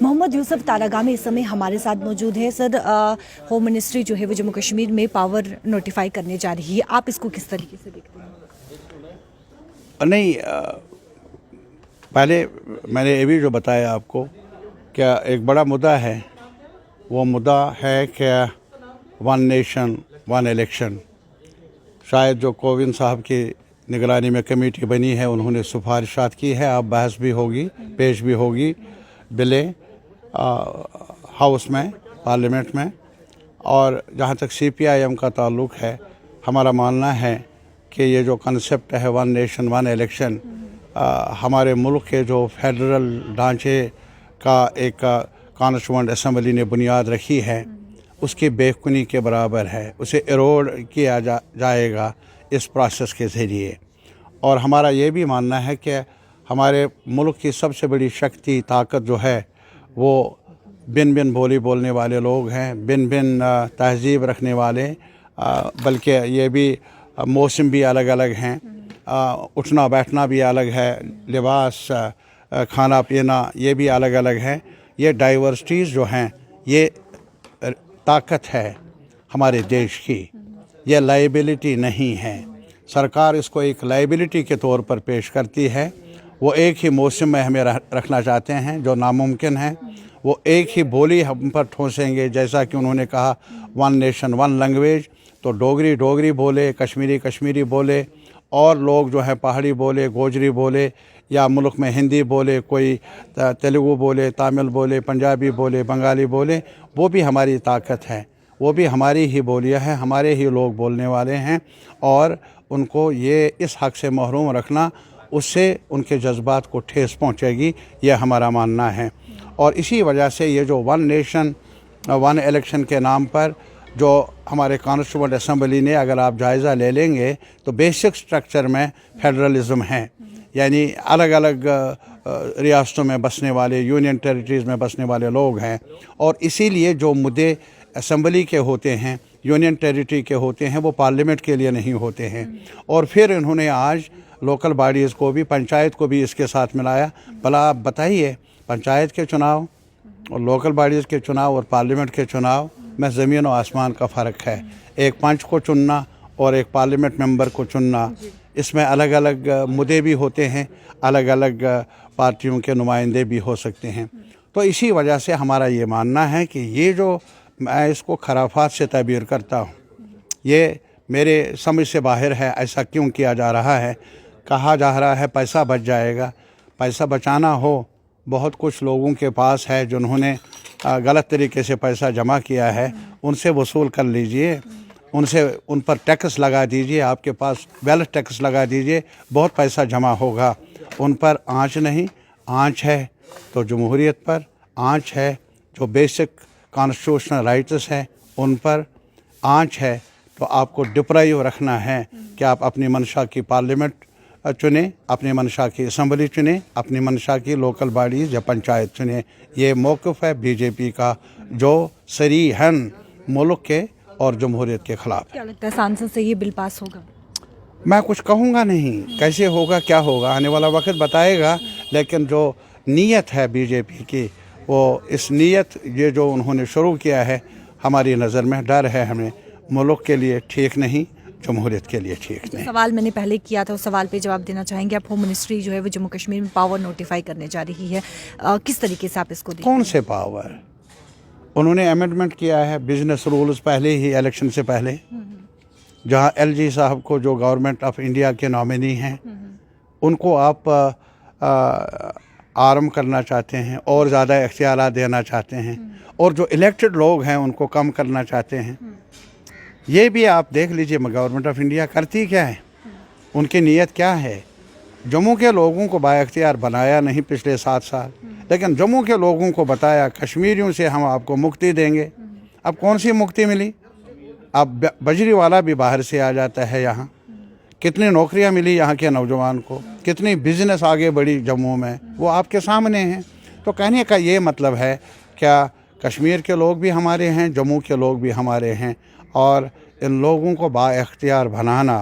मोहम्मद यूसुफ तारागामी इस समय हमारे साथ मौजूद है। सर, होम मिनिस्ट्री जो है वो जम्मू कश्मीर में पावर नोटिफाई करने जा रही है, आप इसको किस तरीके से देखते हैं? नहीं, पहले मैंने ये भी जो बताया आपको, क्या एक बड़ा मुद्दा है, वो मुद्दा है कि वन नेशन वन इलेक्शन। शायद जो कोविंद साहब की निगरानी में कमेटी बनी है, उन्होंने सिफारिशात की है, अब बहस भी होगी, पेश भी होगी बिलें हाउस में, पार्लियामेंट में। और जहाँ तक CPIM का ताल्लुक़ है, हमारा मानना है कि ये जो कंसेप्ट है वन नेशन वन इलेक्शन, हमारे मुल्क के जो फेडरल ढांचे का एक कॉन्स्टिट्यूएंट असम्बली ने बुनियाद रखी है, उसकी बेखुनी के बराबर है। उसे इरोड किया जाएगा इस प्रोसेस के ज़रिए। और हमारा ये भी मानना है कि हमारे मुल्क की सबसे बड़ी शक्ति ताकत जो है, वो बिन बिन बोली बोलने वाले लोग हैं, बिन बिन तहज़ीब रखने वाले, बल्कि ये भी मौसम भी अलग अलग हैं, उठना बैठना भी अलग है, लिबास, खाना पीना ये भी अलग अलग है। ये डाइवर्सिटीज़ जो हैं, ये ताकत है हमारे देश की, ये लाइबिलिटी नहीं है। सरकार इसको एक लाइबिलिटी के तौर पर पेश करती है। वो एक ही मौसम में हमें रखना चाहते हैं, जो नामुमकिन है। वो एक ही बोली हम पर ठोंसेंगे, जैसा कि उन्होंने कहा वन नेशन वन लैंग्वेज, तो डोगरी डोगरी बोले, कश्मीरी कश्मीरी बोले, और लोग जो है पहाड़ी बोले, गोजरी बोले, या मुल्क में हिंदी बोले, कोई तेलुगु बोले, तमिल बोले, पंजाबी बोले, बंगाली बोले, वो भी हमारी ताकत है, वो भी हमारी ही बोलियाँ हैं, हमारे ही लोग बोलने वाले हैं। और उनको ये इस हक़ से महरूम रखना, उससे उनके जज्बात को ठेस पहुँचेगी, यह हमारा मानना है। और इसी वजह से ये जो वन नेशन वन इलेक्शन के नाम पर जो हमारे कॉन्स्टिट्यूएंट असम्बली ने, अगर आप जायज़ा ले लेंगे तो बेसिक स्ट्रक्चर में फेडरलिज़म है, यानी अलग अलग रियासतों में बसने वाले, यूनियन टेरिटरीज़ में बसने वाले लोग हैं। और इसीलिए जो मुद्दे असम्बली के होते हैं, यूनियन टेरिटरी के होते हैं, वो पार्लियामेंट के लिए नहीं होते हैं। और फिर इन्होंने आज लोकल बॉडीज़ को भी, पंचायत को भी इसके साथ मिलाया। भला आप बताइए, पंचायत के चुनाव और लोकल बॉडीज़ के चुनाव और पार्लियामेंट के चुनाव में ज़मीन और आसमान का फ़र्क है। एक पंच को चुनना और एक पार्लियामेंट मेंबर को चुनना, इसमें अलग अलग मुद्दे भी होते हैं, अलग अलग पार्टियों के नुमाइंदे भी हो सकते हैं। तो इसी वजह से हमारा ये मानना है कि ये जो मैं इसको खराफात से ताबीर करता हूँ, ये मेरे समझ से बाहर है। ऐसा क्यों किया जा रहा है? कहा जा रहा है पैसा बच जाएगा। पैसा बचाना हो, बहुत कुछ लोगों के पास है जिन्होंने गलत तरीके से पैसा जमा किया है, उनसे वसूल कर लीजिए, उन पर टैक्स लगा दीजिए, आपके पास वेल्थ टैक्स लगा दीजिए, बहुत पैसा जमा होगा। उन पर आँच नहीं, आँच है तो जमहूरियत पर, आँच है जो बेसिक कॉन्स्टिट्यूशनल राइट्स हैं उन पर, आँच है तो आपको डिप्राइव रखना है कि आप अपनी मंशा की पार्लियामेंट चुने, अपनी मंशा की असम्बली चुने, अपनी मंशा की लोकल बॉडीज़ या पंचायत चुने। ये मौक़िफ़ है बीजेपी का, जो सरीहन मुल्क के और जमहूरियत के ख़िलाफ़। क्या लगता है सांसद से ये बिल पास होगा? मैं कुछ कहूँगा नहीं, कैसे होगा क्या होगा आने वाला वक्त बताएगा। लेकिन जो नीयत है बीजेपी की, वो इस नीयत, ये जो उन्होंने शुरू किया है, हमारी नज़र में डर है हमें, मुल्क के लिए ठीक नहीं, जमहूरियत के लिए ठीक नहीं। सवाल मैंने पहले किया था, उस सवाल पे जवाब देना चाहेंगे आप? होम मिनिस्ट्री जो है वो जम्मू कश्मीर में पावर नोटिफाई करने जा रही है, किस तरीके से आप इसको देखते हैं? कौन से पावर? उन्होंने अमेंडमेंट किया है बिजनेस रूल्स पहले ही, इलेक्शन से पहले, जहां LG साहब को, जो गवर्नमेंट ऑफ इंडिया के नॉमिनी हैं, उनको आप आर्म करना चाहते हैं और ज़्यादा इख्तियारात देना चाहते हैं, और जो इलेक्टेड लोग हैं उनको कम करना चाहते हैं। ये भी आप देख लीजिए गवर्नमेंट ऑफ इंडिया करती क्या है, उनकी नीयत क्या है। जम्मू के लोगों को बाइख्तियार बनाया नहीं पिछले 7 साल, लेकिन जम्मू के लोगों को बताया कश्मीरियों से हम आपको मुक्ति देंगे। अब कौन सी मुक्ति मिली? अब बजरी वाला भी बाहर से आ जाता है यहाँ। कितनी नौकरियाँ मिली यहाँ के नौजवान को, कितनी बिजनेस आगे बढ़ी जम्मू में, वो आपके सामने हैं। तो कहने का ये मतलब है, क्या कश्मीर के लोग भी हमारे हैं, जम्मू के लोग भी हमारे हैं, और इन लोगों को बाइख्तियार बनाना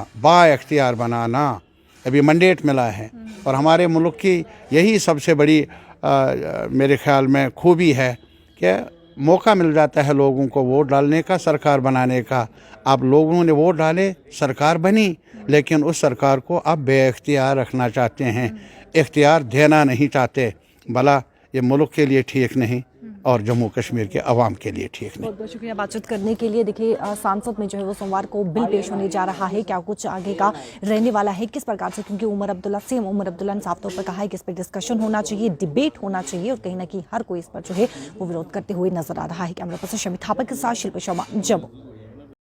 अभी मैंडेट मिला है। और हमारे मुल्क की यही सबसे बड़ी मेरे ख्याल में खूबी है कि मौका मिल जाता है लोगों को वोट डालने का, सरकार बनाने का। अब लोगों ने वोट डाले, सरकार बनी, लेकिन उस सरकार को अब बेइख्तियार रखना चाहते हैं, इख्तियार देना नहीं चाहते। भला ये मुल्क के लिए ठीक नहीं और जम्मू कश्मीर के अवाम के लिए ठीक नहीं। बहुत बहुत शुक्रिया बातचीत करने के लिए। देखिए सांसद में जो है वो सोमवार को बिल पेश होने जा रहा है, क्या कुछ आगे का रहने वाला है, किस प्रकार से, क्योंकि सीएम उमर अब्दुल्ला ने साफ तौर पर कहा है कि इस पर डिस्कशन होना चाहिए, डिबेट होना चाहिए, और कहीं ना कहीं हर कोई इस पर जो है वो विरोध करते हुए नजर आ रहा है। कैमरा पर्सन शमी थापा के साथ शिल्पा शर्मा, जम्मू।